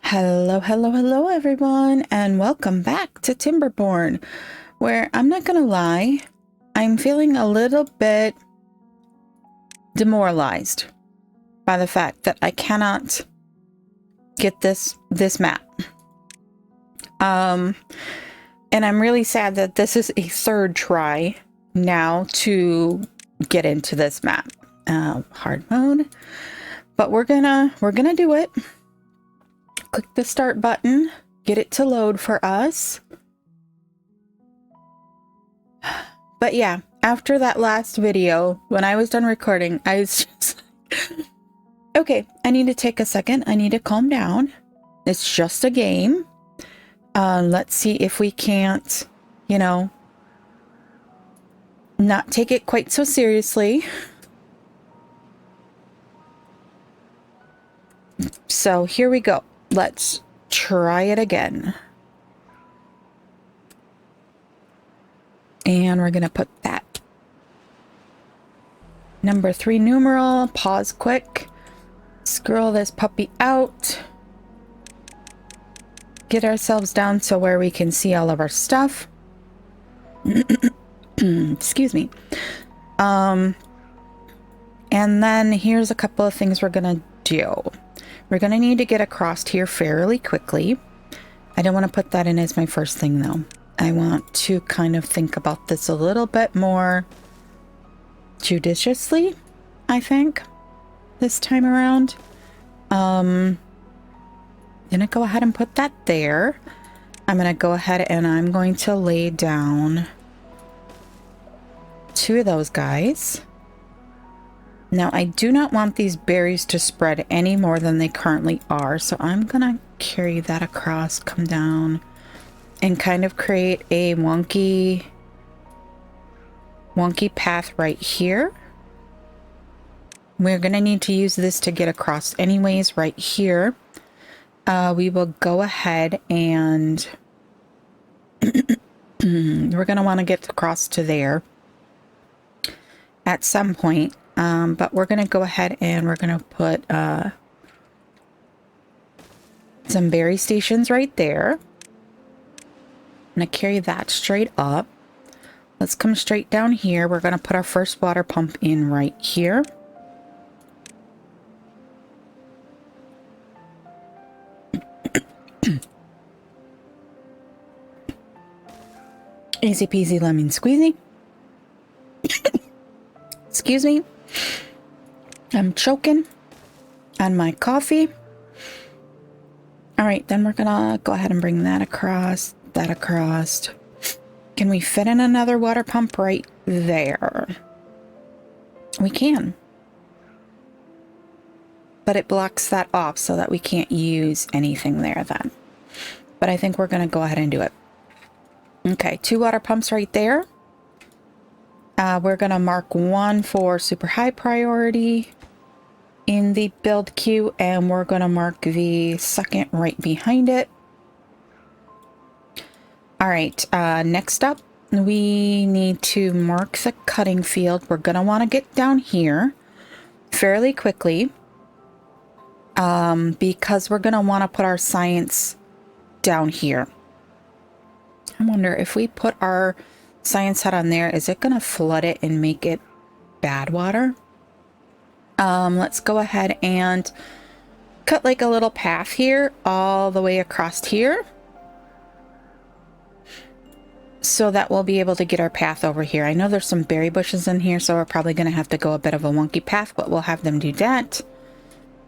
Hello, hello, hello, everyone, and welcome back to Timberborn, where I'm not gonna lie, I'm feeling a little bit demoralized by the fact that I cannot get this map. And I'm really sad that this is a third try now to get into this map. Hard mode, but we're gonna do it. Click the start button, get it to load for us. But yeah, after that last video, when I was done recording, I was just okay, I need to take a second. I need to calm down. It's just a game. Let's see if we can't, not take it quite so seriously. So here we go. Let's try it again. And we're going to put that number 3 numeral, pause quick, scroll this puppy out, get ourselves down to where we can see all of our stuff. Excuse me. And then here's a couple of things we're going to do. We're going to need to get across here fairly quickly. I don't want to put that in as my first thing, though. I want to kind of think about this a little bit more judiciously, I think, this time around. Gonna go ahead and put that there. I'm gonna go ahead and I'm going to lay down 2 of those guys. Now, I do not want these berries to spread any more than they currently are, so I'm gonna carry that across, come down, and kind of create a wonky path right here. We're gonna need to use this to get across anyways right here. We will go ahead and we're gonna want to get across to there at some point. But we're going to go ahead and we're going to put some berry stations right there. I'm going to carry that straight up. Let's come straight down here. We're going to put our first water pump in right here. Easy peasy lemon squeezy. Excuse me. I'm choking on my coffee. All right, then we're gonna go ahead and bring that across, that across. Can we fit in another water pump right there? We can. But it blocks that off so that we can't use anything there then. But I think we're gonna go ahead and do it. Okay, 2 water pumps right there. We're going to mark 1 for super high priority in the build queue, and we're going to mark the second right behind it. All right, next up, we need to mark the cutting field. We're going to want to get down here fairly quickly because we're going to want to put our science down here. I wonder if we put our science hut on there, is it gonna flood it and make it bad water? Let's go ahead and cut like a little path here all the way across here so that we'll be able to get our path over here. I know there's some berry bushes in here, so we're probably gonna have to go a bit of a wonky path, but we'll have them do that,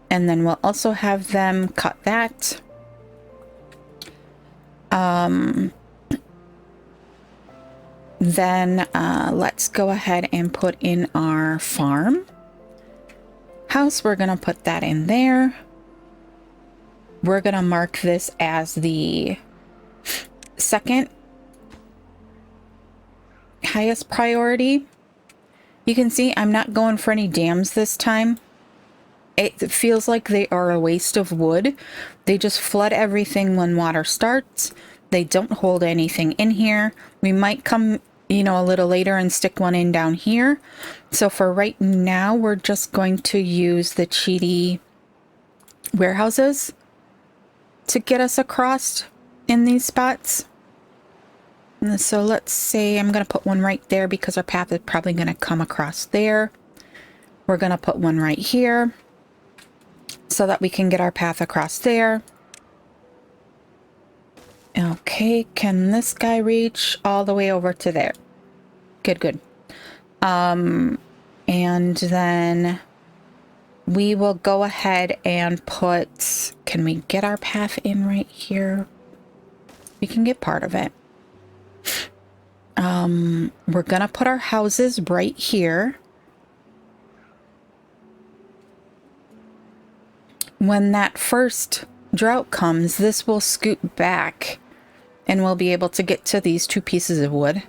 and then we'll also have them cut that. Then let's go ahead and put in our farm house. We're going to put that in there. We're going to mark this as the second highest priority. You can see I'm not going for any dams this time. It feels like they are a waste of wood. They just flood everything when water starts. They don't hold anything in here. We might come, a little later and stick one in down here. So for right now, we're just going to use the cheaty warehouses to get us across in these spots. And so let's say I'm going to put one right there because our path is probably going to come across there. We're going to put one right here so that we can get our path across there. Okay, can this guy reach all the way over to there? Good, good. And then we will go ahead and put, can we get our path in right here? We can get part of it. We're gonna put our houses right here. When that first drought comes, this will scoot back and we'll be able to get to these 2 pieces of wood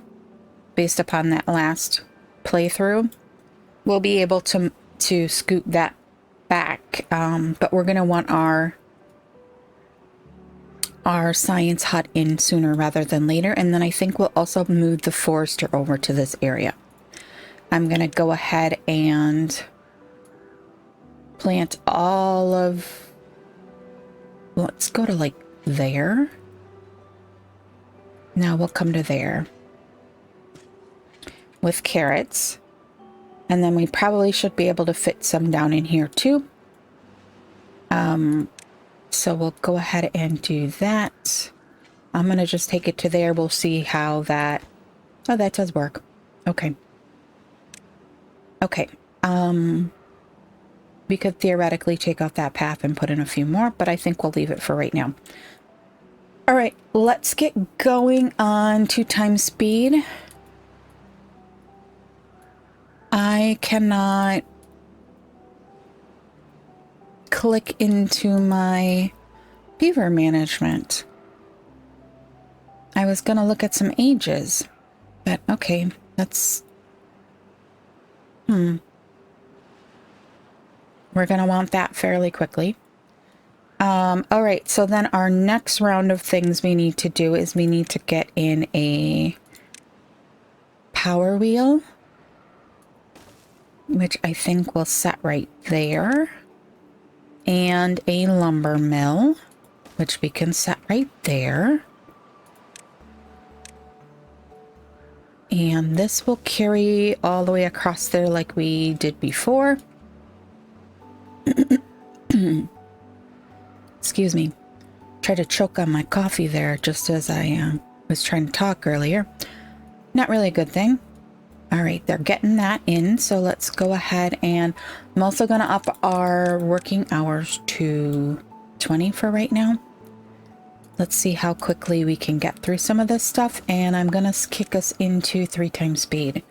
based upon that last playthrough. We'll be able to scoot that back, but we're gonna want our science hut in sooner rather than later. And then I think we'll also move the forester over to this area. I'm gonna go ahead and plant all of, let's go to like there. Now we'll come to there with carrots. And then we probably should be able to fit some down in here too. So we'll go ahead and do that. I'm going to just take it to there. We'll see how that, oh, that does work. Okay. Okay. We could theoretically take off that path and put in a few more, but I think we'll leave it for right now. All right, let's get going on 2 times speed. I cannot click into my beaver management. I was going to look at some ages, but okay, that's... We're going to want that fairly quickly. All right, so then our next round of things we need to do is we need to get in a power wheel, which I think we'll set right there, and a lumber mill, which we can set right there. And this will carry all the way across there like we did before. Excuse me. Tried to choke on my coffee there just as I was trying to talk earlier. Not really a good thing. All right, they're getting that in, so let's go ahead, and I'm also going to up our working hours to 20 for right now. Let's see how quickly we can get through some of this stuff, and I'm going to kick us into 3 times speed.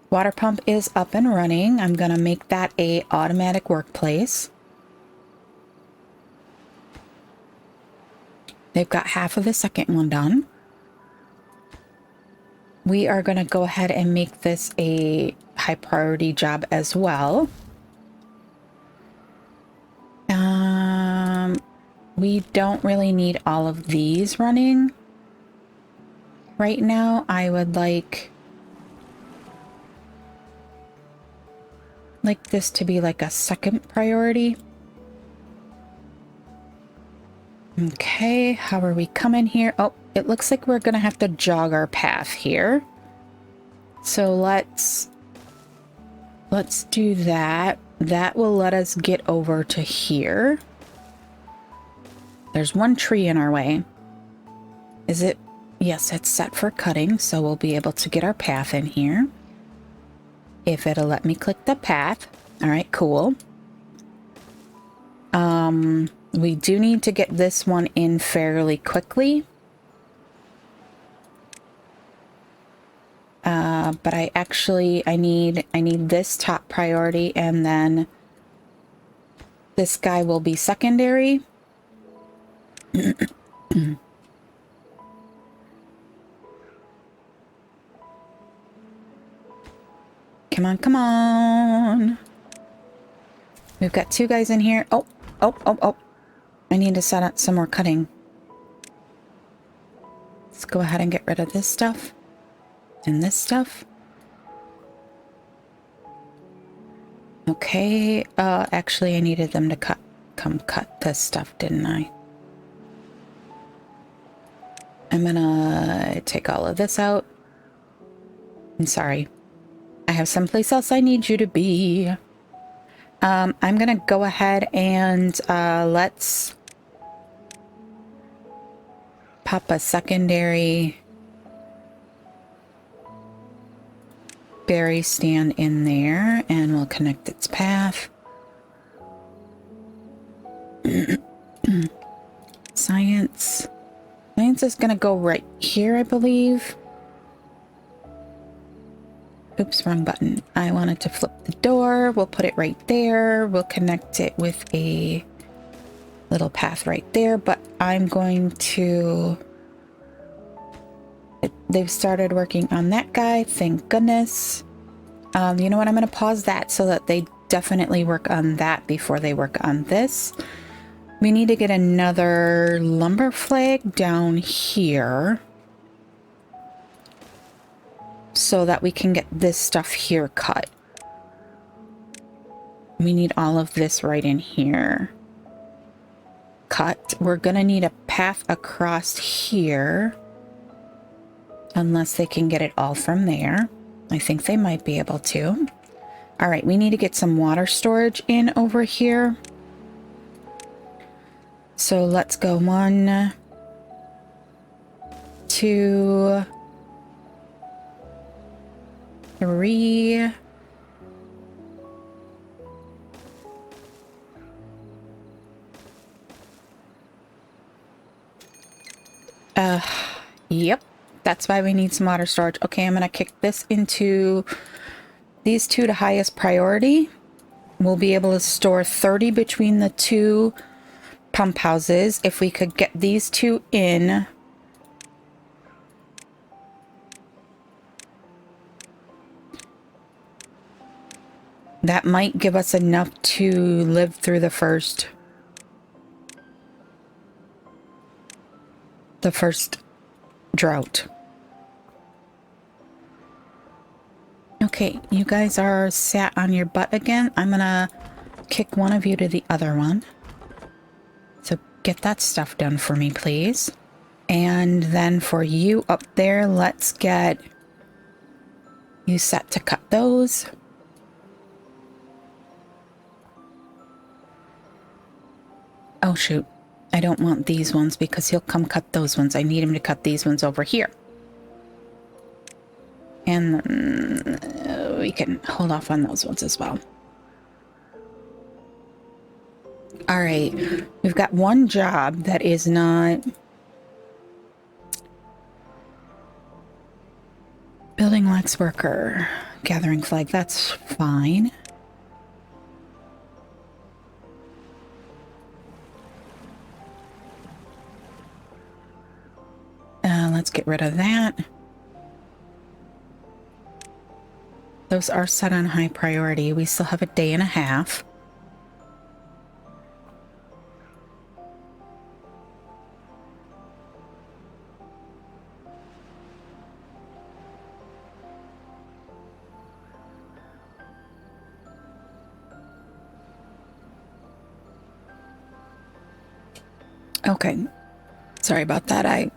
Water pump is up and running. I'm going to make that a automatic workplace. They've got half of the second one done. We are going to go ahead and make this a high priority job as well. We don't really need all of these running right now. I would like this to be like a second priority. Okay, how are we coming here? Oh, it looks like we're gonna have to jog our path here. So let's do that. That will let us get over to here. There's one tree in our way. Is it? Yes, it's set for cutting, so we'll be able to get our path in here. If it'll let me click the path. All right, cool. We do need to get this one in fairly quickly. But I need this top priority, and then this guy will be secondary. Come on, come on. We've got 2 guys in here. Oh. I need to set up some more cutting. Let's go ahead and get rid of this stuff. And this stuff. Okay, actually I needed them to come cut this stuff, didn't I? I'm gonna take all of this out. I'm sorry. I have someplace else I need you to be. I'm gonna go ahead and let's pop a secondary berry stand in there, and we'll connect its path. Science. Science is gonna go right here, I believe. Oops, wrong button. I wanted to flip the door. We'll put it right there. We'll connect it with a little path right there, but I'm going to... They've started working on that guy, thank goodness. You know what? I'm going to pause that so that they definitely work on that before they work on this. We need to get another lumber flag down here so that we can get this stuff here cut. We need all of this right in here cut. We're gonna need a path across here unless they can get it all from there. I think they might be able to. All right, we need to get some water storage in over here. So let's go 1, 2, 3. Yep. That's why we need some water storage. Okay, I'm gonna kick this into these two to highest priority. We'll be able to store 30 between the two pump houses. If we could get these two in. That might give us enough to live through the first drought. Okay, you guys are sat on your butt again. I'm gonna kick one of you to the other one. So get that stuff done for me, please. And then for you up there, let's get you set to cut those. Oh, shoot. I don't want these ones because he'll come cut those ones. I need him to cut these ones over here. And then we can hold off on those ones as well. All right. We've got one job that is not... Building wax worker. Gathering flag. That's fine. Let's get rid of that. Those are set on high priority. We still have a day and a half. Okay. Sorry about that. I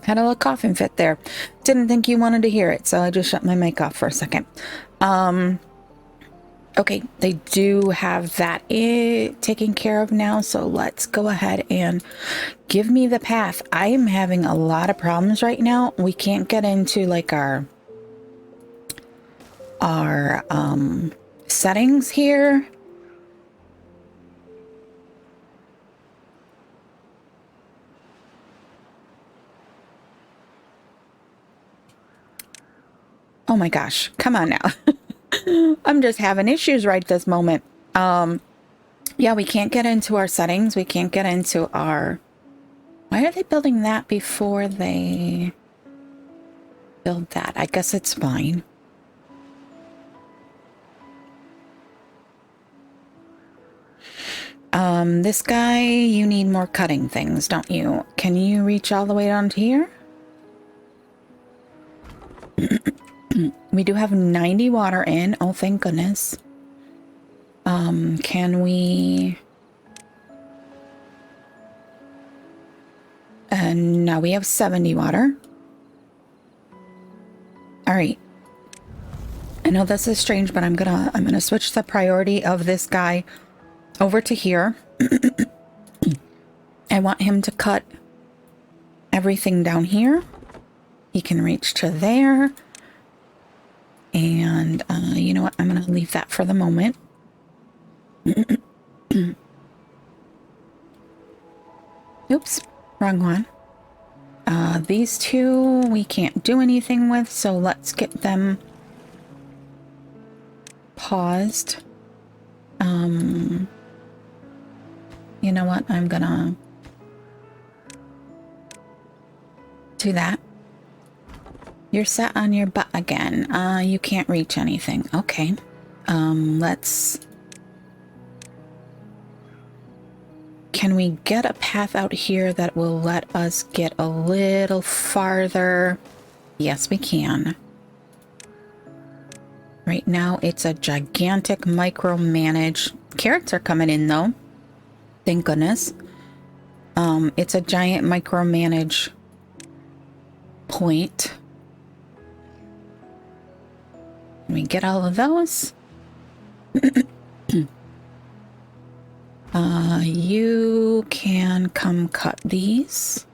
had a little coughing fit there. Didn't think you wanted to hear it, so I just shut my mic off for a second. Okay, they do have that taken care of now, so let's go ahead and give me the path. I am having a lot of problems right now. We can't get into like our settings here. Oh my gosh, come on now. I'm just having issues right this moment. Yeah, we can't get into our settings. We can't get into our... Why are they building that before they build that? I guess it's fine. This guy, you need more cutting things, don't you? Can you reach all the way down to here? We do have 90 water in. Oh, thank goodness. Can we... And now we have 70 water. All right. I know this is strange, but I'm gonna switch the priority of this guy over to here. I want him to cut everything down here. He can reach to there. And you know what? I'm gonna leave that for the moment. Oops, wrong one. These two we can't do anything with, so let's get them paused. You know what? I'm gonna do that. You're sat on your butt again. You can't reach anything. Okay. Let's... Can we get a path out here that will let us get a little farther? Yes, we can. Right now, it's a gigantic micromanage. Carrots are coming in, though. Thank goodness. It's a giant micromanage point. Can we get all of those? You can come cut these.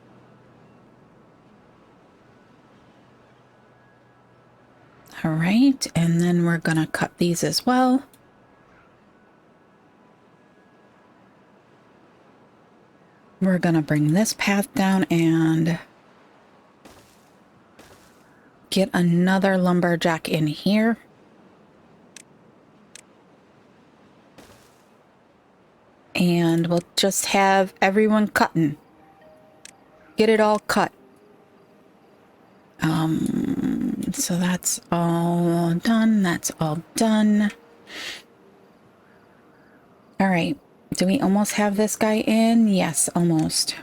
All right, and then we're gonna cut these as well. We're gonna bring this path down and get another lumberjack in here. And we'll just have everyone cutting. Get it all cut. So that's all done. That's all done. All right. Do we almost have this guy in? Yes, almost.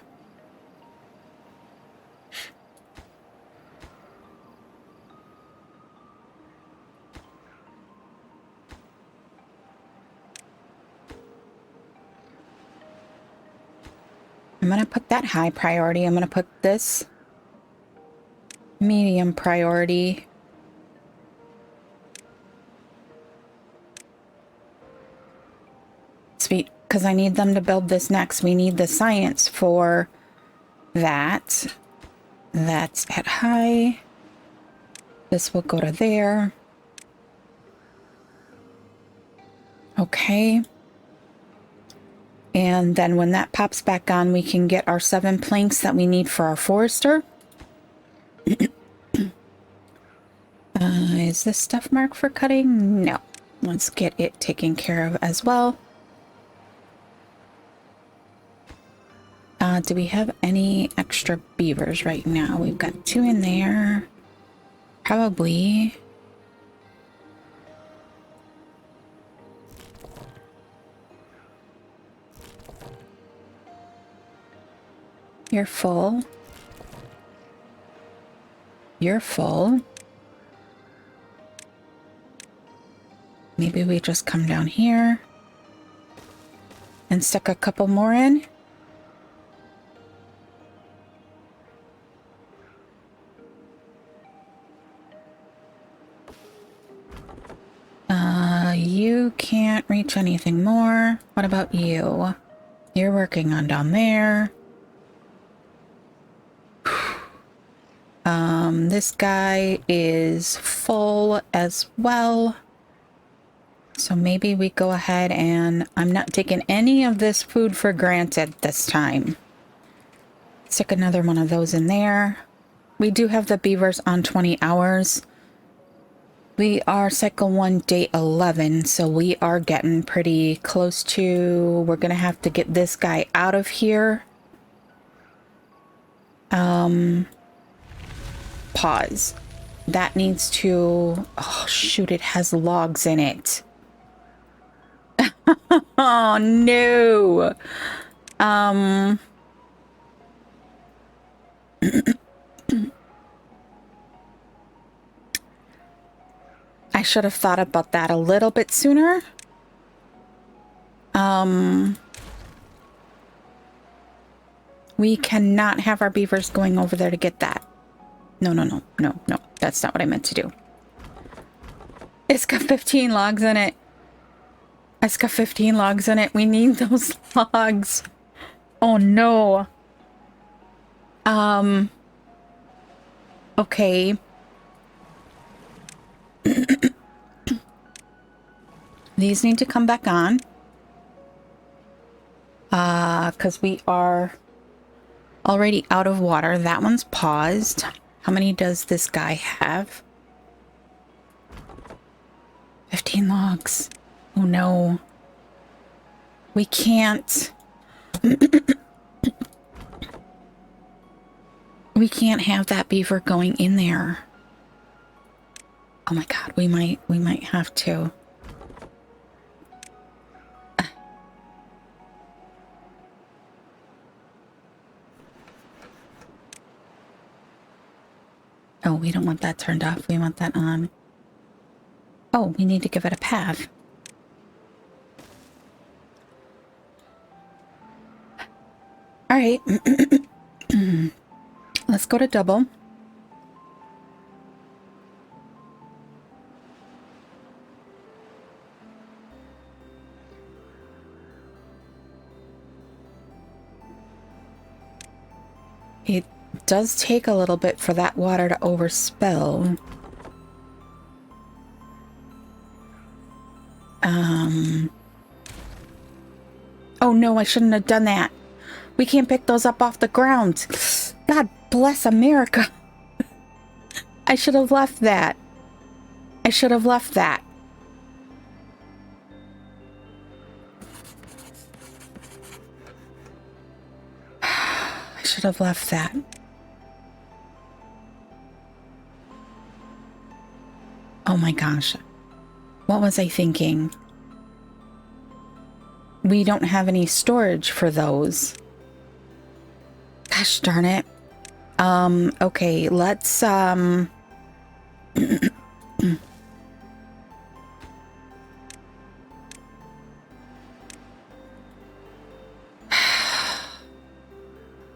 I'm going to put that high priority. I'm going to put this medium priority. Sweet, because I need them to build this next. We need the science for that. That's at high. This will go to there. Okay. And then when that pops back on, we can get our 7 planks that we need for our forester. Is this stuff marked for cutting? No. Let's get it taken care of as well. Do we have any extra beavers right now? We've got 2 in there. Probably. You're full. You're full. Maybe we just come down here and stick a couple more in. You can't reach anything more. What about you? You're working on down there. This guy is full as well. So maybe we go ahead and I'm not taking any of this food for granted this time. Stick another one of those in there. We do have the beavers on 20 hours. We are cycle 1, day 11, so we are getting pretty close to... We're going to have to get this guy out of here. Pause. That needs to... Oh, shoot, it has logs in it. Oh, no. I should have thought about that a little bit sooner. We cannot have our beavers going over there to get that. No, no, no, no, no. That's not what I meant to do. It's got 15 logs in it. It's got 15 logs in it. We need those logs. Oh, no. Okay. These need to come back on. Because we are already out of water. That one's paused. How many does this guy have? 15 logs. Oh no. We can't. We can't have that beaver going in there. Oh my god, we might have to. Oh, we don't want that turned off. We want that on. Oh, we need to give it a path. All right. Let's go to double. It does take a little bit for that water to overspill. Oh no, I shouldn't have done that. We can't pick those up off the ground. God bless America. I should have left that. I should have left that. I should have left that. Oh my gosh. What was I thinking? We don't have any storage for those. Gosh darn it. Okay, let's, that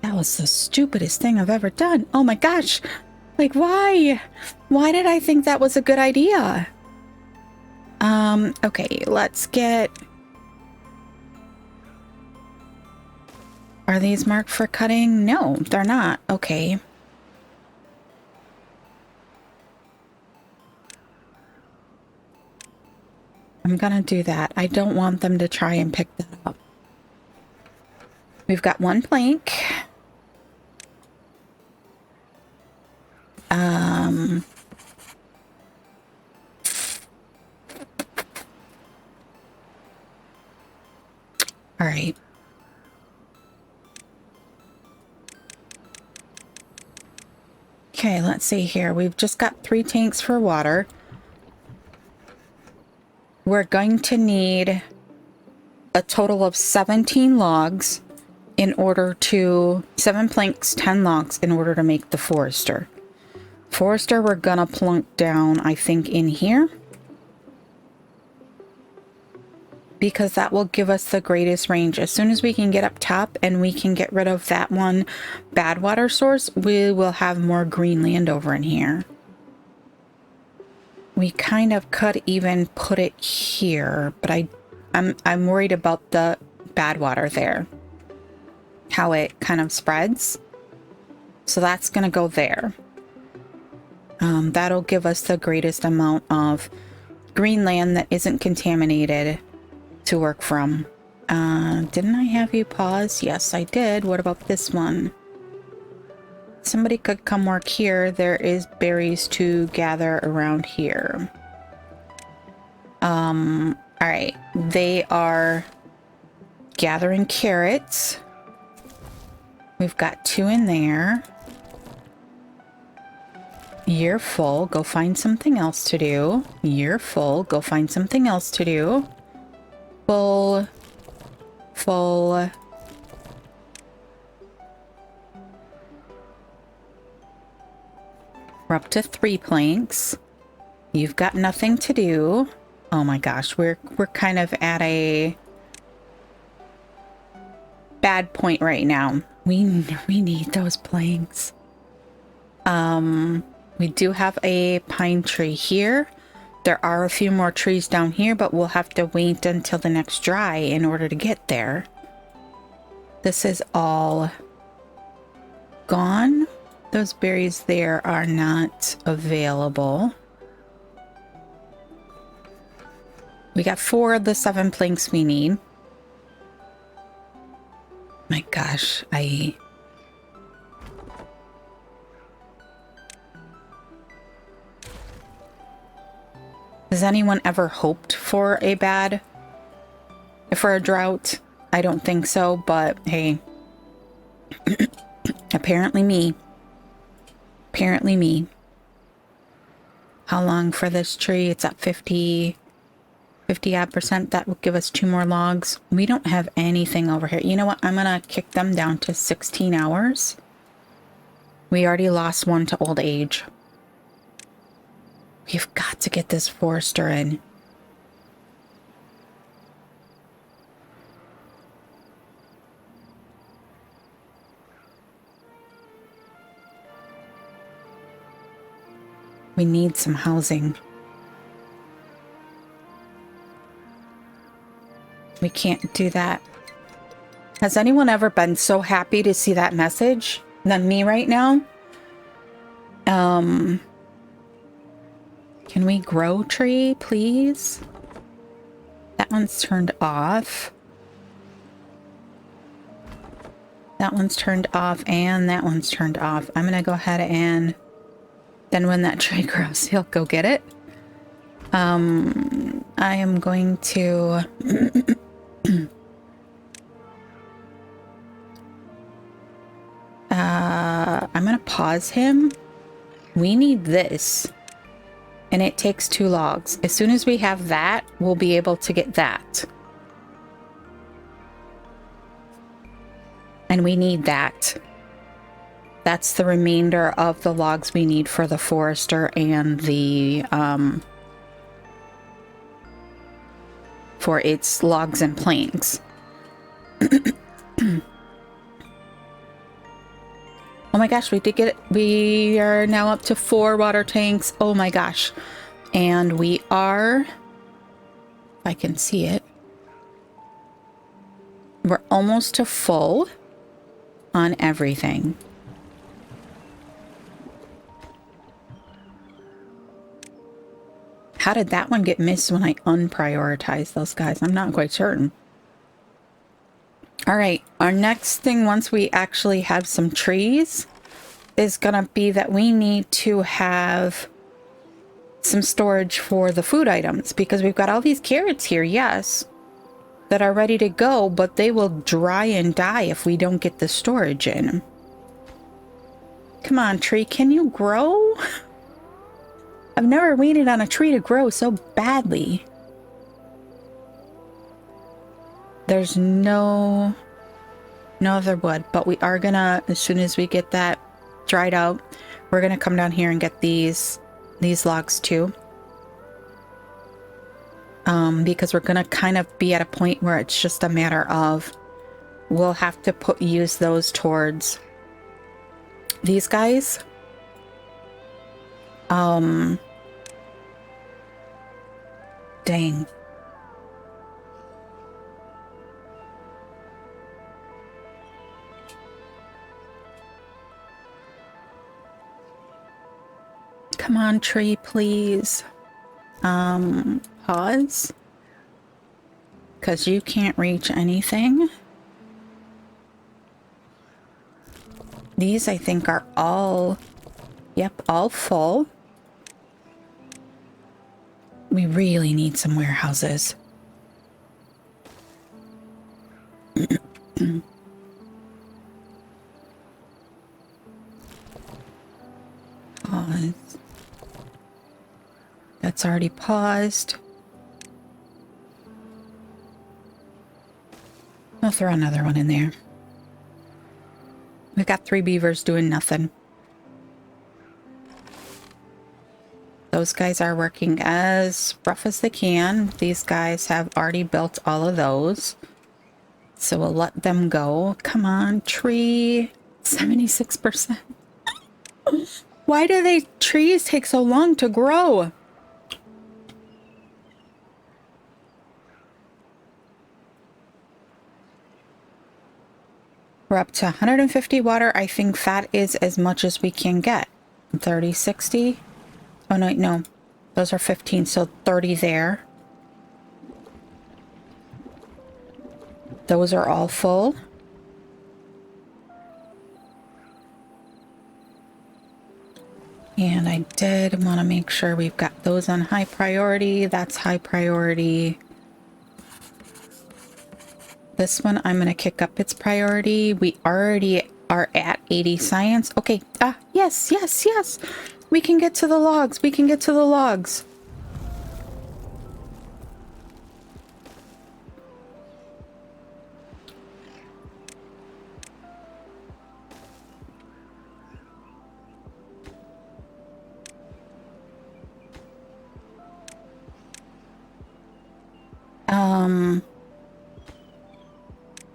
was the stupidest thing I've ever done. Oh my gosh. Like, why? Why did I think that was a good idea? Okay, let's get... Are these marked for cutting? No, they're not. Okay. I'm gonna do that. I don't want them to try and pick that up. We've got one plank. All right. Okay, let's see here. We've just got 3 tanks for water. We're going to need a total of 17 logs in order to... 7 planks, 10 logs in order to make the forester. Forester, we're gonna plunk down, I think, in here. Because that will give us the greatest range. As soon as we can get up top and we can get rid of that one bad water source, we will have more green land over in here. We kind of could even put it here, but I'm worried about the bad water there. How it kind of spreads. So that's gonna go there. That'll give us the greatest amount of green land that isn't contaminated to work from. Didn't I have you pause? Yes, I did. What about this one? Somebody could come work here. There is berries to gather around here. All right. They are gathering carrots. We've got 2 in there. You're full. Go find something else to do. You're full. Go find something else to do. Full. Full. We're up to 3 planks. You've got nothing to do. Oh my gosh, we're kind of at a bad point right now. We need those planks. We do have a pine tree here. There are a few more trees down here, but we'll have to wait until the next dry in order to get there. This is all gone. Those berries there are not available. We got 4 of the 7 planks we need. My gosh, Has anyone ever hoped for a drought? I don't think so, but hey. Apparently me. Apparently me. How long for this tree? It's at 50 odd percent. That will give us 2 more logs. We don't have anything over here. You know what? I'm gonna kick them down to 16 hours. We already lost 1 to old age. We've got to get this forester in. We need some housing. We can't do that. Has anyone ever been so happy to see that message than me right now? Can we grow tree, please? That one's turned off. That one's turned off, and that one's turned off. I'm gonna go ahead and then when that tree grows, he'll go get it. I am going to I'm gonna pause him. We need this. And it takes 2 logs. As soon as we have that, we'll be able to get that. And we need that. That's the remainder of the logs we need for the forester and the, for its logs and planks. Oh my gosh, we did get it. We are now up to 4 water tanks. Oh my gosh. And we are, if I can see it, we're almost to full on everything. How did that one get missed when I unprioritized those guys? I'm not quite certain. All right, our next thing, once we actually have some trees, is gonna be that we need to have some storage for the food items, because we've got all these carrots here, yes, that are ready to go, but they will dry and die if we don't get the storage in. Come on, tree, can you grow? I've never waited on a tree to grow so badly. There's no other wood, but we are gonna, as soon as we get that dried out, we're gonna come down here and get these logs too. Because we're gonna kind of be at a point where it's just a matter of, we'll have to use those towards these guys. Dang. Come on, tree, please. Pause. Because you can't reach anything. These, I think, are all, yep, all full. We really need some warehouses. Pause. That's already paused. I'll throw another one in there. We've got 3 beavers doing nothing. Those guys are working as rough as they can. These guys have already built all of those. So we'll let them go. Come on, tree. 76%. Why do they trees take so long to grow? We're up to 150 water. I think that is as much as we can get. 30, 60. Oh, no. Those are 15, so 30 there. Those are all full. And I did want to make sure we've got those on high priority. That's high priority. This one, I'm going to kick up its priority. We already are at 80 science. Okay. Yes. We can get to the logs. We can get to the logs.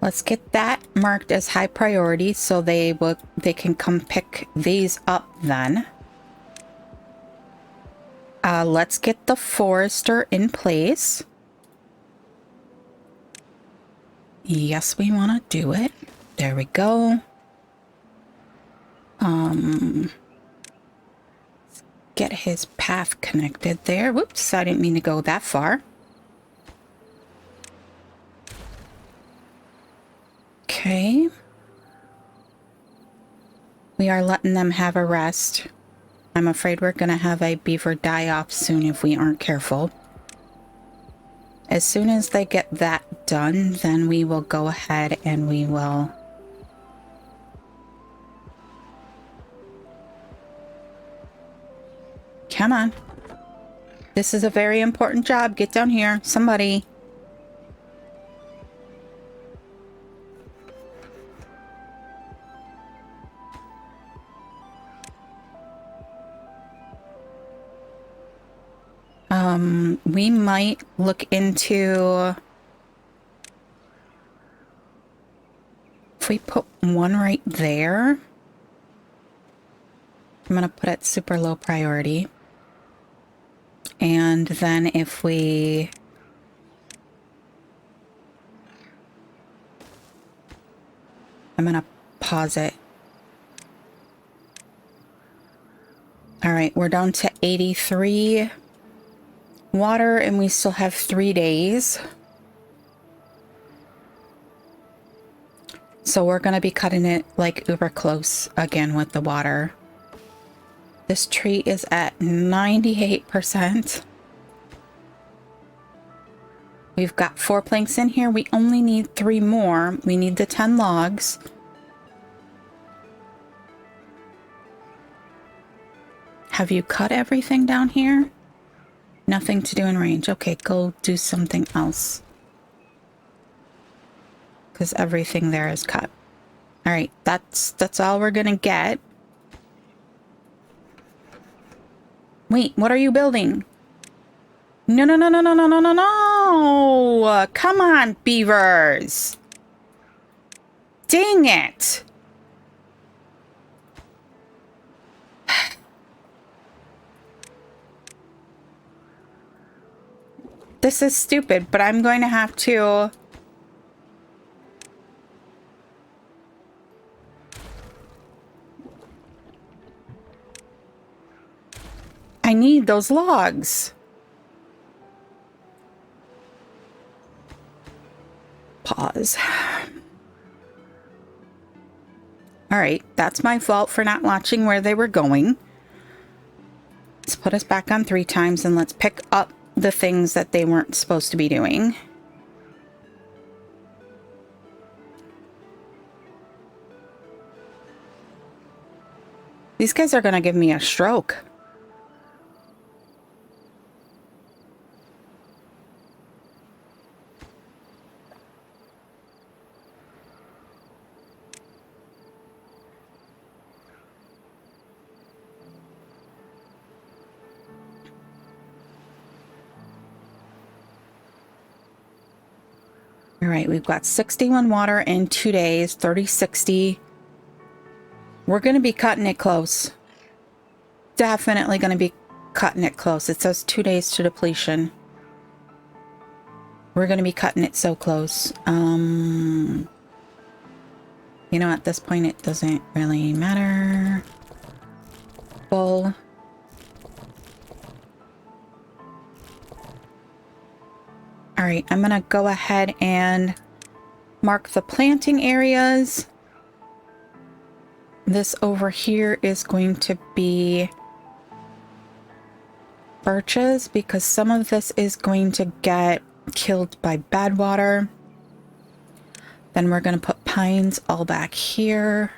Let's get that marked as high priority so they can come pick these up then. Let's get the forester in place. Yes, we want to do it. There we go. Get his path connected there. Whoops, I didn't mean to go that far. Okay. We are letting them have a rest. I'm afraid we're going to have a beaver die off soon if we aren't careful. As soon as they get that done, then we will go ahead and we will... Come on. This is a very important job. Get down here. Somebody. We might look into... If we put one right there... I'm going to put it super low priority. And then if we... I'm going to pause it. All right, we're down to 83 water and we still have 3 days. So we're going to be cutting it like uber close again with the water. This tree is at 98%. We've got 4 planks in here. We only need 3 more. We need the 10 logs. Have you cut everything down here? Nothing to do in range. Okay, go do something else. Because everything there is cut. All right, that's all we're gonna get. Wait, what are you building? No. Come on, beavers. Dang it. This is stupid, but I'm going to have to... I need those logs. Pause. All right, that's my fault for not watching where they were going. Let's put us back on 3 times and let's pick up the things that they weren't supposed to be doing. These guys are gonna give me a stroke. All right, we've got 61 water in 2 days, 30, 60. We're going to be cutting it close. Definitely going to be cutting it close. It says 2 days to depletion. We're going to be cutting it so close. You know, at this point, it doesn't really matter. Full. All right, I'm going to go ahead and mark the planting areas. This over here is going to be birches because some of this is going to get killed by bad water. Then we're going to put pines all back here.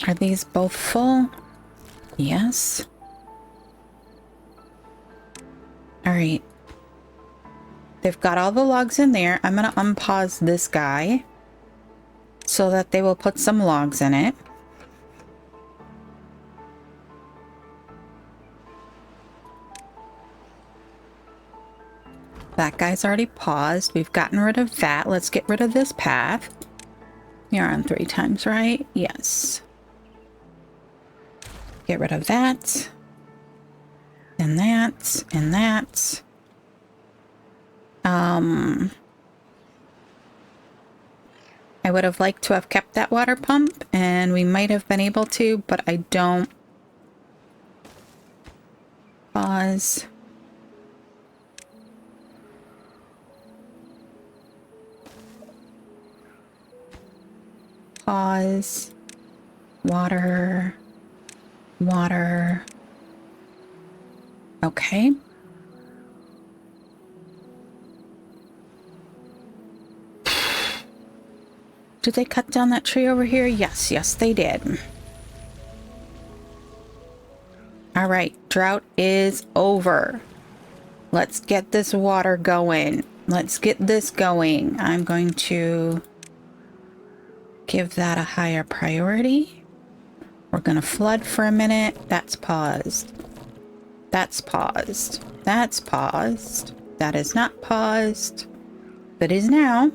Are these both full? Yes. All right. They've got all the logs in there. I'm going to unpause this guy so that they will put some logs in it. That guy's already paused. We've gotten rid of that. Let's get rid of this path. You're on 3 times, right? Yes. Get rid of that. And that. And that. I would have liked to have kept that water pump, and we might have been able to, but I don't. Pause. Pause. Water. Water. Okay. Did they cut down that tree over here? Yes, yes, they did. All right, drought is over. Let's get this water going. Let's get this going. I'm going to give that a higher priority. We're going to flood for a minute. That's paused. That's paused. That's paused. That is not paused. That is now.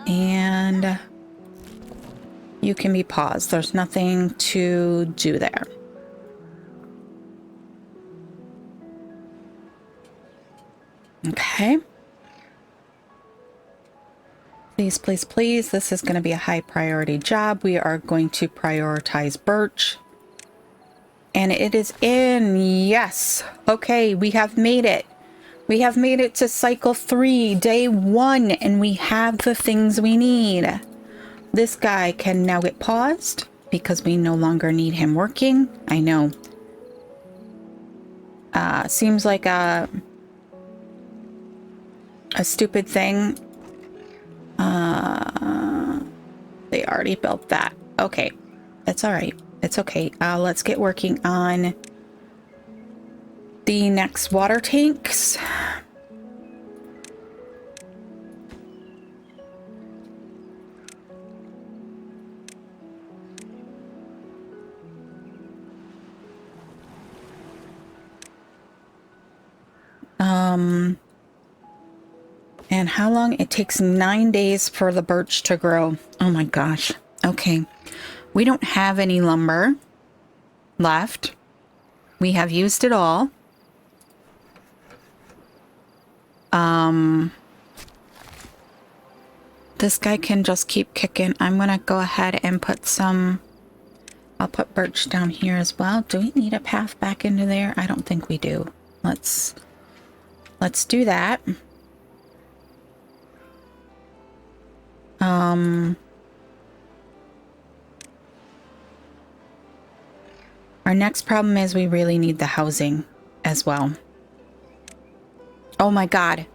And you can be paused. There's nothing to do there. Okay. Please, please, please. This is going to be a high priority job. We are going to prioritize birch. And it is in. Yes. Okay, we have made it. We have made it to cycle 3, day 1, and we have the things we need. This guy can now get paused because we no longer need him working. I know. Seems like a stupid thing. They already built that. Okay. It's all right. It's okay. Let's get working on the next water tanks. And how long? It takes 9 days for the birch to grow. Oh my gosh. Okay. We don't have any lumber left. We have used it all. This guy can just keep kicking. I'm gonna go ahead and put some... I'll put birch down here as well. Do we need a path back into there? I don't think we do. Let's do that. Our next problem is we really need the housing as well. Oh my god.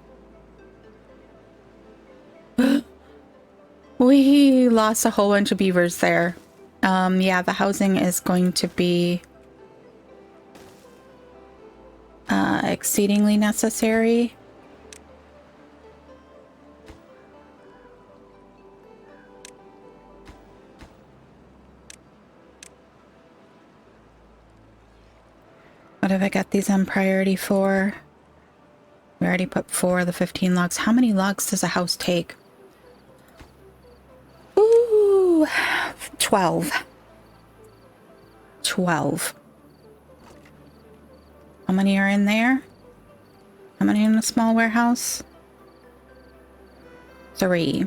We lost a whole bunch of beavers there. Yeah, the housing is going to be exceedingly necessary. What have I got these on priority for? We already put 4 of the 15 logs. How many logs does a house take? Ooh, 12. 12. How many are in there? How many in a small warehouse? 3.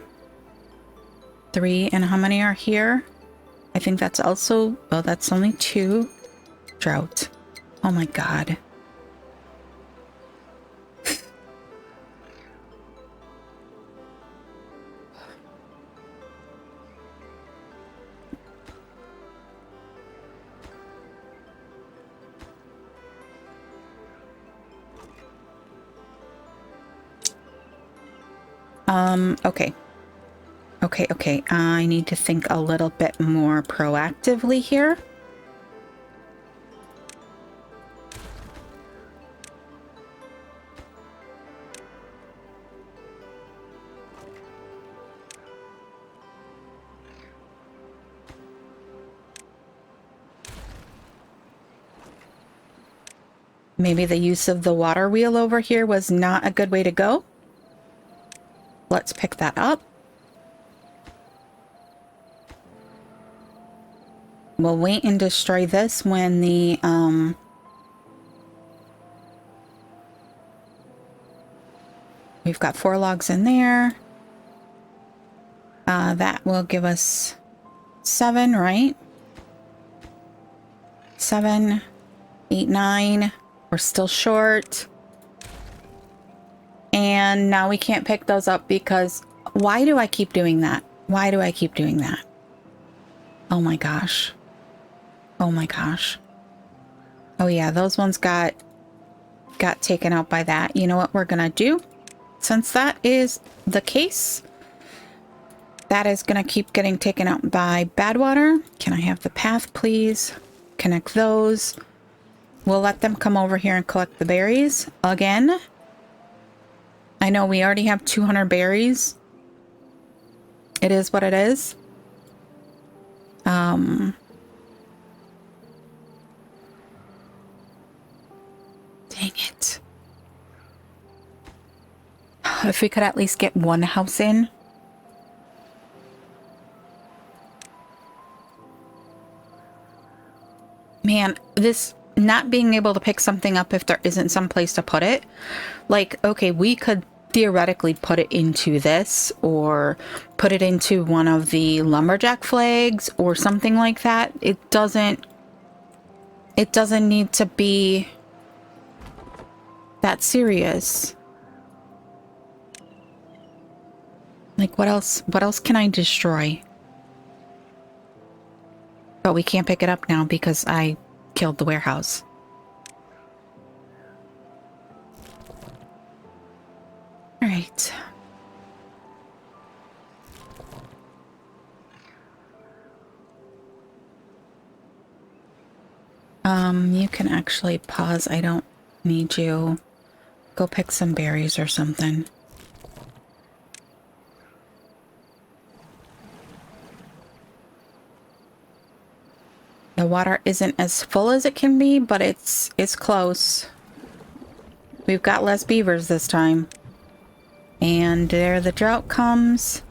3. And how many are here? I think that's also... Oh, that's only 2. Drought. Oh my god. Okay. Okay. I need to think a little bit more proactively here. Maybe the use of the water wheel over here was not a good way to go. Let's pick that up. We'll wait and destroy this when the, we've got 4 logs in there. That will give us 7, right? 7, 8, 9. We're still short. And now we can't pick those up because... Why do I keep doing that? Why do I keep doing that? Oh my gosh. Oh my gosh. Oh yeah, those ones got taken out by that. You know what we're gonna do? Since that is the case, that is gonna keep getting taken out by Badwater. Can I have the path, please? Connect those. We'll let them come over here and collect the berries again. I know we already have 200 berries. It is what it is. Dang it. If we could at least get one house in. Man, this not being able to pick something up if there isn't some place to put it. Like, okay, we could theoretically put it into this or put it into one of the lumberjack flags or something like that. It doesn't need to be that serious. Like, what else can I destroy? But we can't pick it up now because I killed the warehouse. All right. You can actually pause. I don't need you. Go pick some berries or something. The water isn't as full as it can be, but it's close. We've got less beavers this time. And there the drought comes.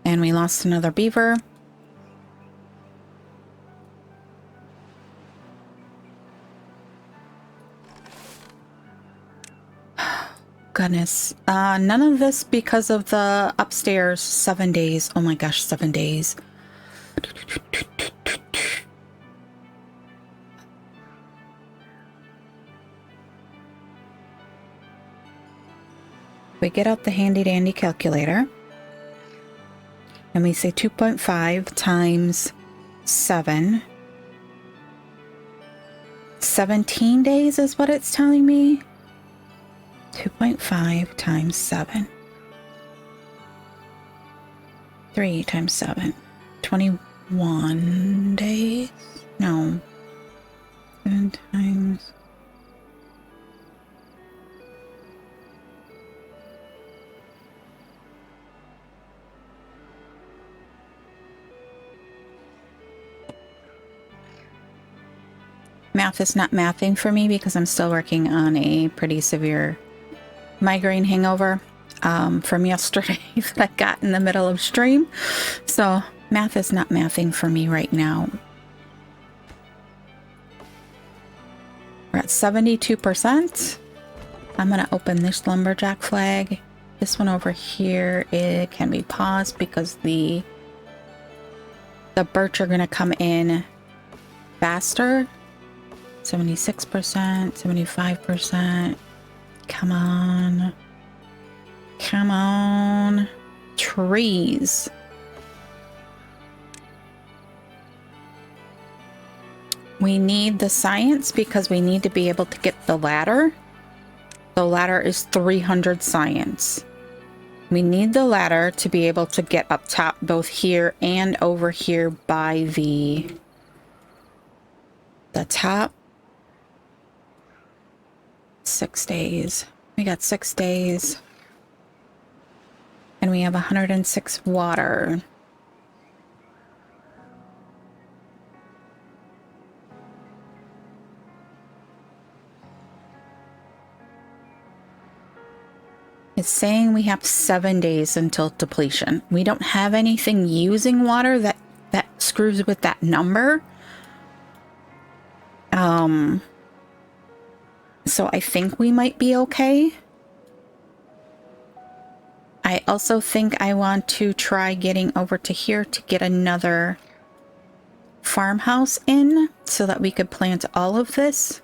And we lost another beaver. Goodness. None of this because of the upstairs 7 days. Oh my gosh, 7 days. We get out the handy dandy calculator. And we say 2.5 times 7. 17 days is what it's telling me. 2.5 times 7. 3 times 7. 21 days? No. 7 times... math is not mathing for me because I'm still working on a pretty severe migraine hangover from yesterday that I got in the middle of stream. So math is not mathing for me right now. We're at 72%. I'm going to open this lumberjack flag. This one over here, it can be paused because the birch are going to come in faster. 76%, 75%. Come on. Come on. Trees. We need the science because we need to be able to get the ladder. The ladder is 300 science. We need the ladder to be able to get up top both here and over here by the top. 6 days. We got 6 days. And we have 106 water. It's saying we have 7 days until depletion. We don't have anything using water that screws with that number. So I think we might be okay. I also think I want to try getting over to here to get another farmhouse in so that we could plant all of this.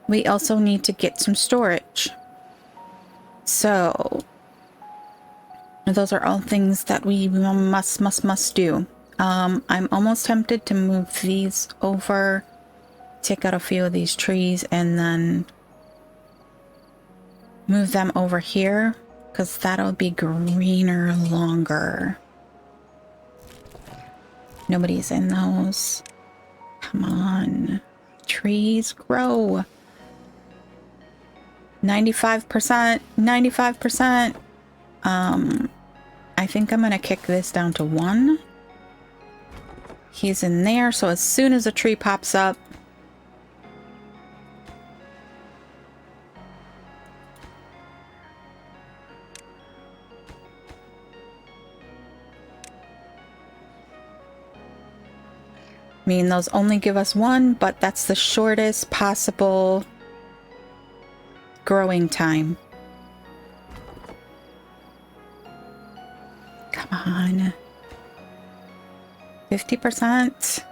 We also need to get some storage. So those are all things that we must do. I'm almost tempted to move these over, take out a few of these trees, and then move them over here because that'll be greener longer. Nobody's in those. Come on. Trees grow. 95%. 95%. I think I'm going to kick this down to 1. He's in there, so as soon as a tree pops up, I mean, those only give us 1, but that's the shortest possible growing time. Come on. 50%.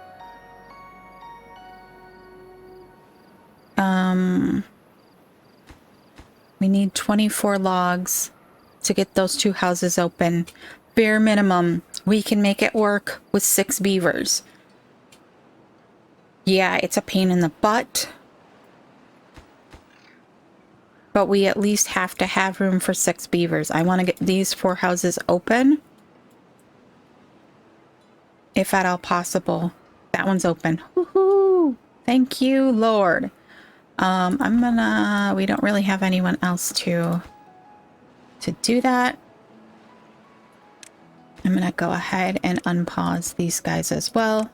We need 24 logs to get those 2 houses open. Bare minimum, we can make it work with 6 beavers. Yeah, it's a pain in the butt. But we at least have to have room for 6 beavers. I want to get these 4 houses open. If at all possible. That one's open. Woohoo! Thank you, Lord. We don't really have anyone else to do that. I'm gonna go ahead and unpause these guys as well.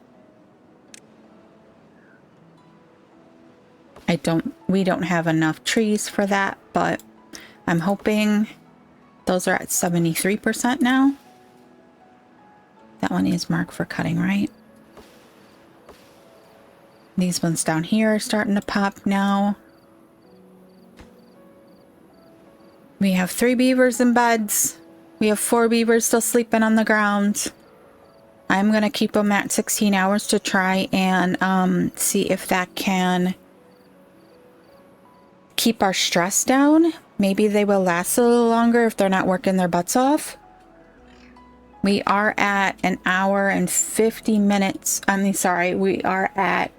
We don't have enough trees for that, but I'm hoping those are at 73% now. That one is marked for cutting, right? These ones down here are starting to pop now. We have 3 beavers in beds. We have 4 beavers still sleeping on the ground. I'm going to keep them at 16 hours to try and see if that can keep our stress down. Maybe they will last a little longer if they're not working their butts off. We are at 1 hour and 50 minutes. We are at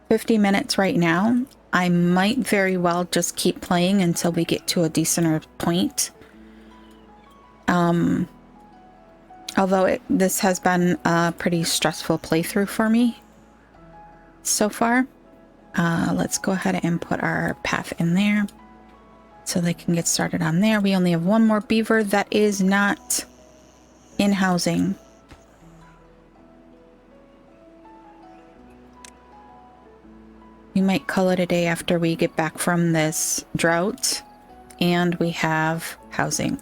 50 minutes right now. I might very well just keep playing until we get to a decenter point. Although this has been a pretty stressful playthrough for me so far. Let's go ahead and put our path in there so they can get started on there. We only have 1 more beaver that is not in housing. We might call it a day after we get back from this drought and we have housing.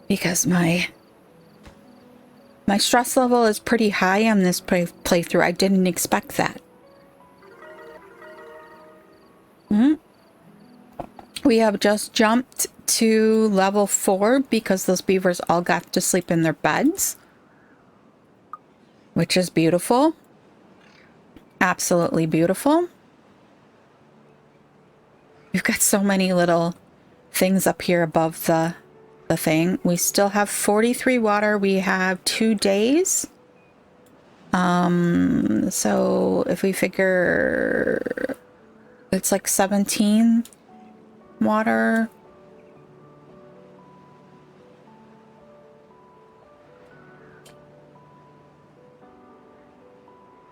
Because my stress level is pretty high on this playthrough. I didn't expect that. We have just jumped to level 4 because those beavers all got to sleep in their beds, which is beautiful. Absolutely beautiful. We've got so many little things up here above the thing. We still have 43 water. We have 2 days. So if we figure it's like 17 water.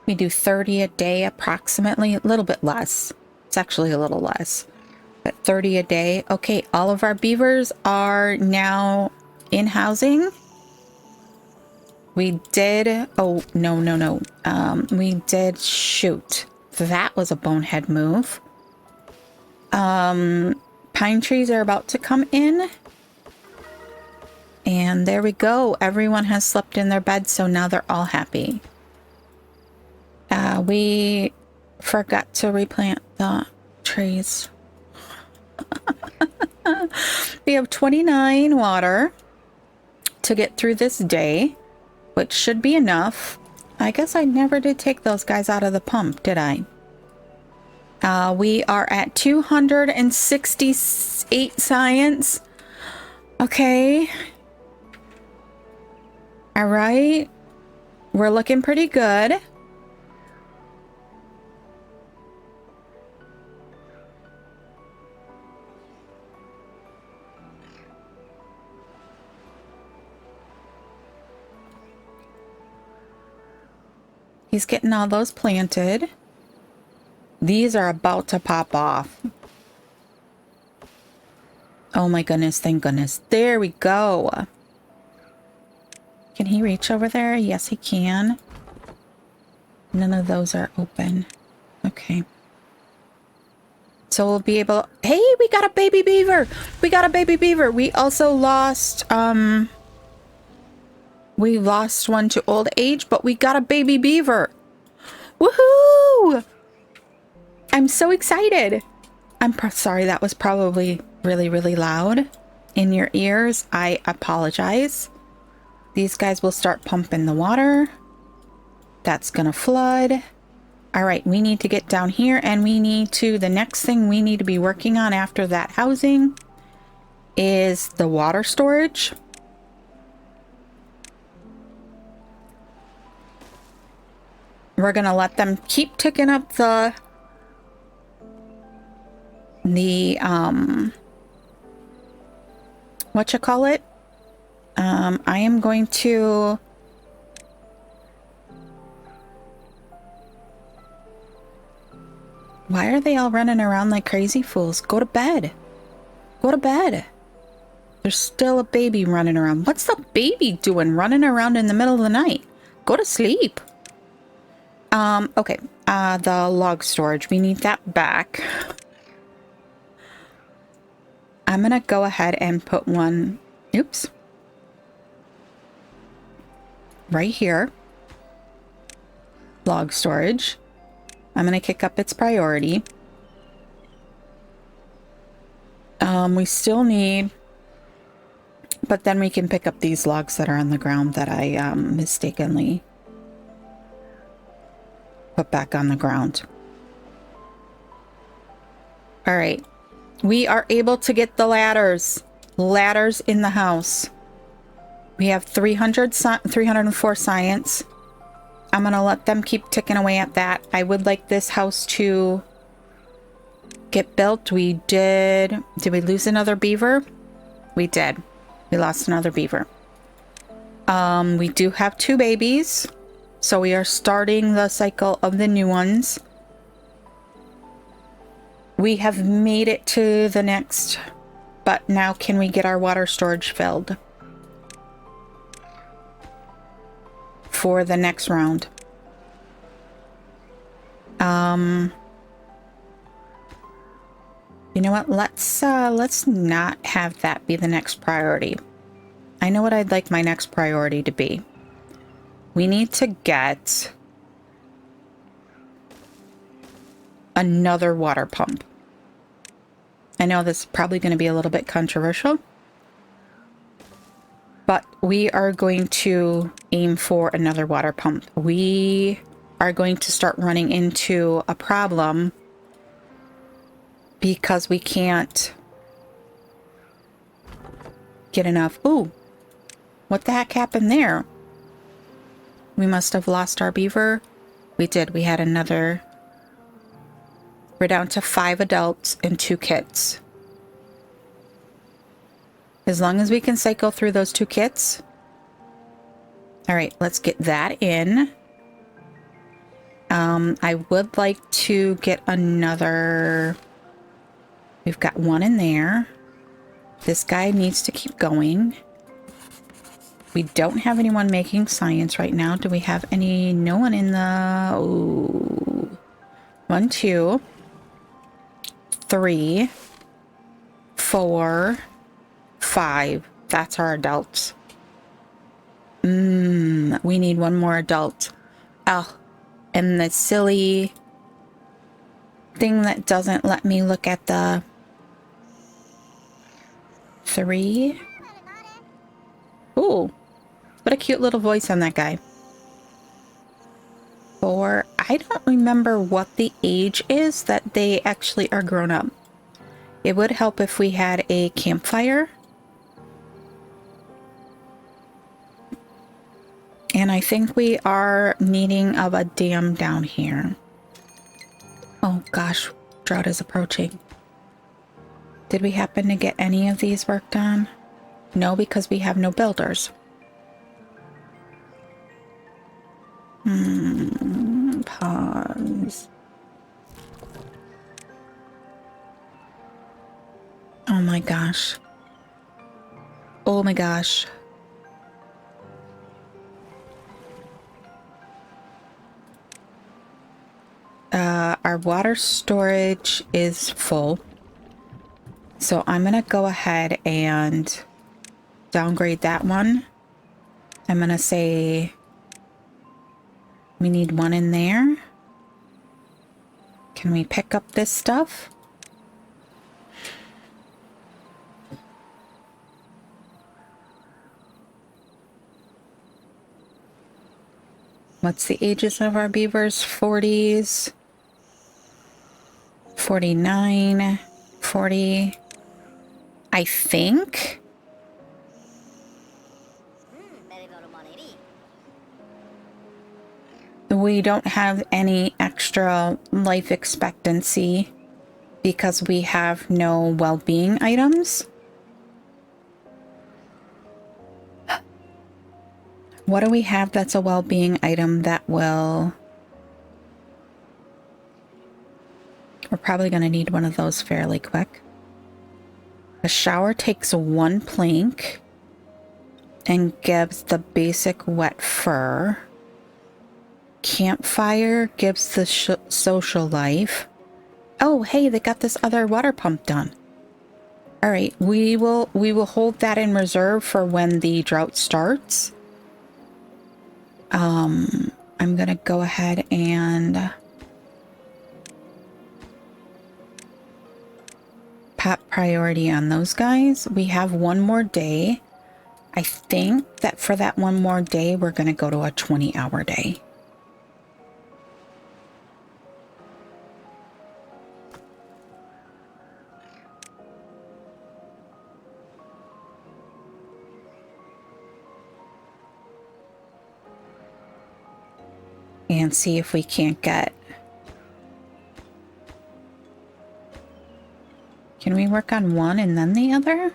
We do 30 a day approximately, a little bit less. It's actually a little less, but 30 a day. Okay, all of our beavers are now in housing. We did, oh, no. We did shoot. That was a bonehead move. Pine trees are about to come in. And there we go. Everyone has slept in their bed, so now they're all happy. We forgot to replant the trees. We have 29 water to get through this day, which should be enough. I guess I never did take those guys out of the pump, did I? We are at 268 science. Okay. All right. We're looking pretty good. He's getting all those planted. These are about to pop off. Oh my goodness, thank goodness. There we go. Can he reach over there? Yes, he can. None of those are open. Okay. So we'll be able... Hey, we got a baby beaver! We got a baby beaver! We also lost... We lost one to old age, but we got a baby beaver. Woohoo! I'm so excited. I'm sorry, that was probably really, really loud in your ears. I apologize. These guys will start pumping the water. That's gonna flood. All right, we need to get down here and we need to, the next thing we need to be working on after that housing is the water storage. We're gonna let them keep ticking up the whatchamacallit? I am going to why are they all running around like crazy fools? Go to bed. Go to bed. There's still a baby running around. What's the baby doing running around in the middle of the night? Go to sleep. Okay. The log storage. We need that back. I'm gonna go ahead and put one, oops, right here. Log storage. I'm gonna kick up its priority. We still need, but then we can pick up these logs that are on the ground that I mistakenly put back on the ground. All right. We are able to get the ladders. Ladders in the house. We have 304 science. I'm going to let them keep ticking away at that. I would like this house to get built. We did we lose another beaver? We did. We lost another beaver. We do have 2 babies. So we are starting the cycle of the new ones. We have made it to the next, but now can we get our water storage filled for the next round? You know what? Let's not have that be the next priority. I know what I'd like my next priority to be. We need to get another water pump. I know this is probably going to be a little bit controversial, but we are going to aim for another water pump. We are going to start running into a problem because we can't get enough. Ooh, what the heck happened there? We must have lost our beaver. We did. We had another. We're down to 5 adults and 2 kits. As long as we can cycle through those 2 kits. All right, let's get that in. I would like to get another. We've got 1 in there. This guy needs to keep going. We don't have anyone making science right now. Do we have any? No one in the... Ooh. 1, 2, 3, 4, 5. That's our adults. We need 1 more adult. Oh, and the silly thing that doesn't let me look at the 3. Ooh, what a cute little voice on that guy. 4. I don't remember what the age is that they actually are grown up. It would help if we had a campfire. And I think we are needing of a dam down here. Oh gosh, drought is approaching. Did we happen to get any of these worked on? No, because we have no builders. Pause. Oh my gosh. Oh my gosh. Our water storage is full. So I'm going to go ahead and downgrade that one. I'm going to say we need 1 in there. Can we pick up this stuff? What's the ages of our beavers? 40s, 49, 40. I think. We don't have any extra life expectancy because we have no well-being items. What do we have that's a well-being item that will... We're probably going to need one of those fairly quick. A shower takes 1 plank and gives the basic wet fur. Campfire gives the social life. Oh, hey, they got this other water pump done. All right, we will hold that in reserve for when the drought starts. I'm gonna go ahead and pop priority on those guys. We have 1 more day. I think that for that 1 more day, we're gonna go to a 20-hour day. And see if we can't get... Can we work on 1 and then the other?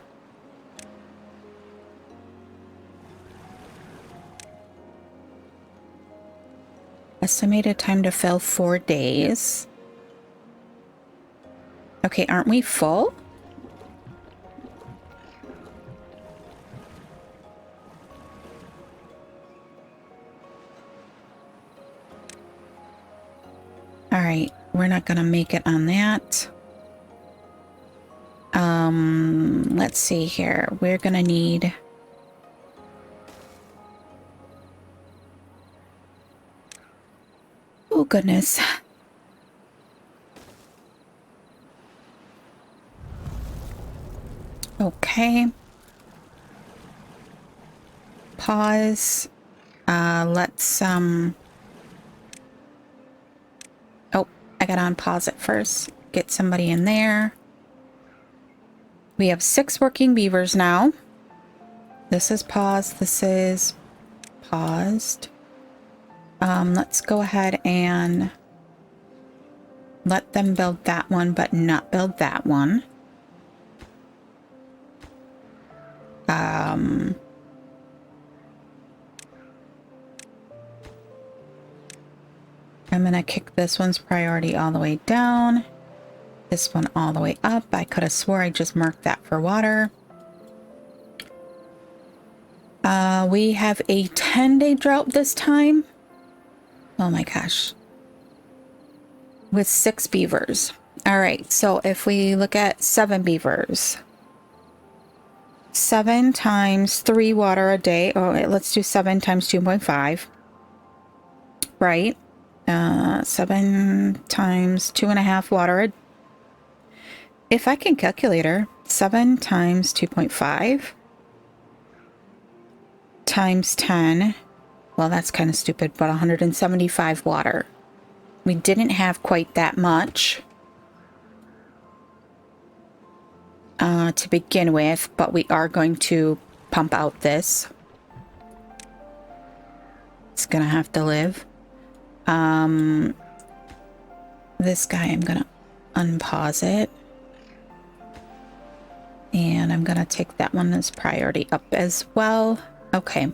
Estimated time to fill 4 days. Okay, aren't we full? All right. we're not gonna make it on that. Let's see here. We're gonna need... Oh, goodness. Okay. Pause. Let's, oh, I gotta unpause it first. Get somebody in there. We have 6 working beavers now. This is paused. This is paused. Let's go ahead and let them build that one, but not build that one. I'm gonna kick this one's priority all the way down. This one all the way up. I could have swore I just marked that for water. We have a 10-day drought this time. Oh my gosh. With 6 beavers. All right, so if we look at 7 beavers. 7 times 3 water a day. Oh, let's do 7 times 2.5. Right. 7 times 2.5 water a day. If I can calculator, 7 times 2.5 times 10. Well, that's kind of stupid, but 175 water. We didn't have quite that much to begin with, but we are going to pump out this. It's gonna have to live. This guy, I'm gonna unpause it. And I'm gonna take that one as priority up as well. Okay.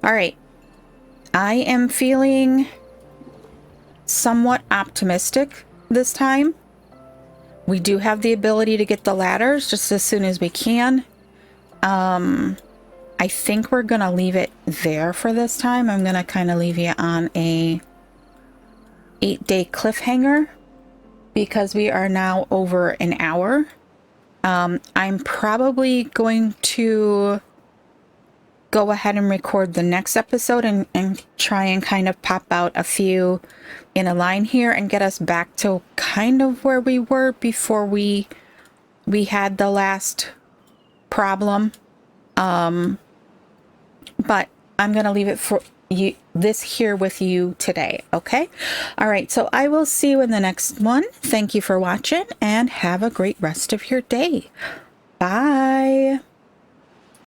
All right. I am feeling somewhat optimistic this time. We do have the ability to get the ladders just as soon as we can. I think we're gonna leave it there for this time. I'm gonna kind of leave you on a 8-day cliffhanger because we are now over an hour. I'm probably going to go ahead and record the next episode and try and kind of pop out a few in a line here and get us back to kind of where we were before we had the last problem. But I'm going to leave it for you, this here with you today. Okay. All right. So I will see you in the next one. Thank you for watching and have a great rest of your day. Bye.